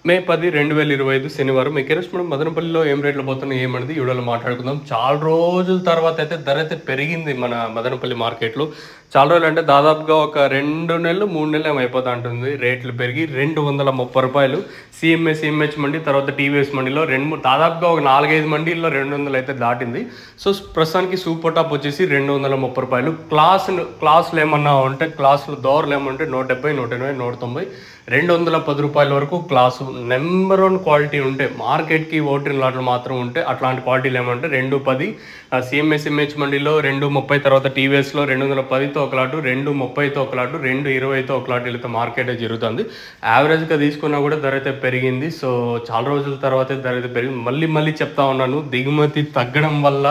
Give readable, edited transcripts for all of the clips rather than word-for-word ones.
మే 10, 2025 శనివారం మీకు మనం మదనపల్లిలో ఏం రేట్లు పోతున్నాయి ఏమనేది ఈ వీడియోలో మాట్లాడుకుందాం. చాలా రోజుల తర్వాత అయితే ధర అయితే పెరిగింది మన మదనపల్లి మార్కెట్లో. చాలా రోజులు అంటే దాదాపుగా ఒక 2 నెలలు 3 నెలలు ఏమో అయిపోతా ఉంటుంది. రేట్లు పెరిగి ₹230 సిఎంహెచ్ మండి, తర్వాత టీవీఎస్ మండిలో దాదాపుగా ఒక 4-5 మండీల్లో 200 అయితే దాటింది. సో ప్రస్తుతానికి సూపర్ టాప్ వచ్చేసి ₹230. క్లాసులు ఏమన్నా ఉంటే క్లాసులు దోరలు ఏమంటే ₹170, ₹180, ₹190, ₹210 వరకు క్లాసు. నెంబర్ 1 క్వాలిటీ ఉంటే మార్కెట్కి ఓటింగ్ లాట్లు మాత్రం ఉంటే అట్లాంటి క్వాలిటీలు ఏమంటే 210 సిఎంహెచ్ మండిలో, 230 తర్వాత టీవీఎస్లో 210తో ఒక లాటు, 230తో ఒక లాటు, 220తో ఒక లాటు వెళితే మార్కెట్ జరుగుతుంది. యావరేజ్గా తీసుకున్నా కూడా ధర అయితే పెరిగింది. సో చాలా రోజుల తర్వాత ధర అయితే పెరిగింది. మళ్ళీ చెప్తా ఉన్నాను, దిగుమతి తగ్గడం వల్ల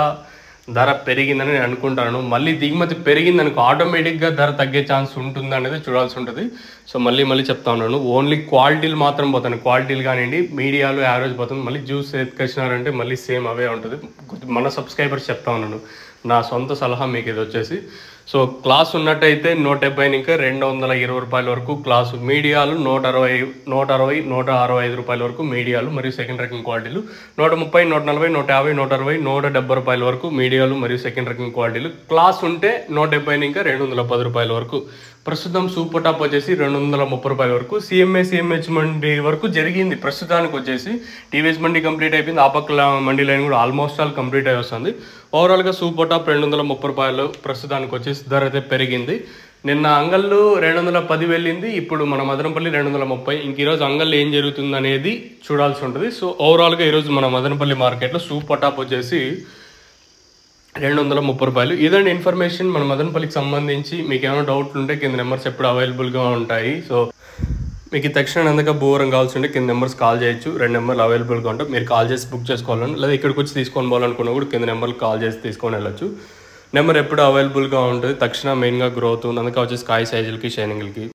ధర పెరిగిందని నేను అనుకుంటాను. మళ్ళీ దిగుమతి పెరిగిందనుకో ఆటోమేటిక్గా ధర తగ్గే ఛాన్స్ ఉంటుంది అనేది చూడాల్సి ఉంటుంది. సో మళ్ళీ చెప్తా ఉన్నాను, ఓన్లీ క్వాలిటీలు మాత్రం పోతాను. క్వాలిటీలు కానివ్వండి, మీడియాలో యావరేజ్ పోతుంది. మళ్ళీ జ్యూస్ ఎత్తుకొచ్చినారంటే మళ్ళీ సేమ్ అవే ఉంటుంది. మన సబ్స్క్రైబర్స్ చెప్తా ఉన్నాను, నా సొంత సలహా మీకు ఇది వచ్చేసి. సో క్లాస్ ఉన్నట్టయితే 170 ఇంకా ₹220 వరకు క్లాసు. మీడియాలు 160, ₹165 వరకు మీడియాలు మరియు సెకండ్ రకం క్వాలిటీలు. 130, 140, 150, 160, ₹170 వరకు మీడియాలు మరియు సెకండ్ రకం క్వాలిటీలు. క్లాస్ ఉంటే 170 ఇంకా ₹210 వరకు. ప్రస్తుతం సూపర్ టాప్ వచ్చేసి ₹230 వరకు. సిఎంహెచ్ మండి వరకు జరిగింది. ప్రస్తుతానికి వచ్చేసి టీవీఎస్ మండి కంప్లీట్ అయిపోయింది. ఆ పక్కల మండీ లైన్ కూడా ఆల్మోస్ట్ ఆల్ కంప్లీట్ అయి వస్తుంది. ఓవరాల్గా సూపర్ టాప్ ₹230 ప్రస్తుతానికి వచ్చేసి ధర అయితే పెరిగింది. నిన్న అంగళ్ళు 210 వెళ్ళింది, ఇప్పుడు మన మదనపల్లి 230. ఇంక ఈరోజు అంగళ్ళు ఏం జరుగుతుంది అనేది చూడాల్సి ఉంటుంది. సో ఓవరాల్గా ఈరోజు మన మదనపల్లి మార్కెట్లో సూపర్ టాప్ వచ్చేసి ₹230. ఇదండి ఇన్ఫర్మేషన్ మన మదనపల్లికి సంబంధించి. మీకు ఏమైనా డౌట్లు ఉంటే కింద నెంబర్స్ ఎప్పుడు అవైలబుల్గా ఉంటాయి. సో మీకు తక్షణ ఎందుకు బూరం కావాల్సి ఉంటే కింద నెంబర్స్ కాల్ చేయొచ్చు. 2 నెంబర్లు అవైలబుల్గా ఉంటాయి. మీరు కాల్ చేసి బుక్ చేసుకోవాలని, లేదా ఇక్కడికి వచ్చి తీసుకొని పోవాలనుకున్నా కూడా కింద నెంబర్లు కాల్ చేసి తీసుకొని వెళ్ళొచ్చు. నెంబర్ ఎప్పుడు అవైలబుల్గా ఉంటుంది. తక్షణ మెయిన్గా గ్రోత్ ఉంది, అందుకే వచ్చేసి కాయ సైజులకి షైనింగ్లకి.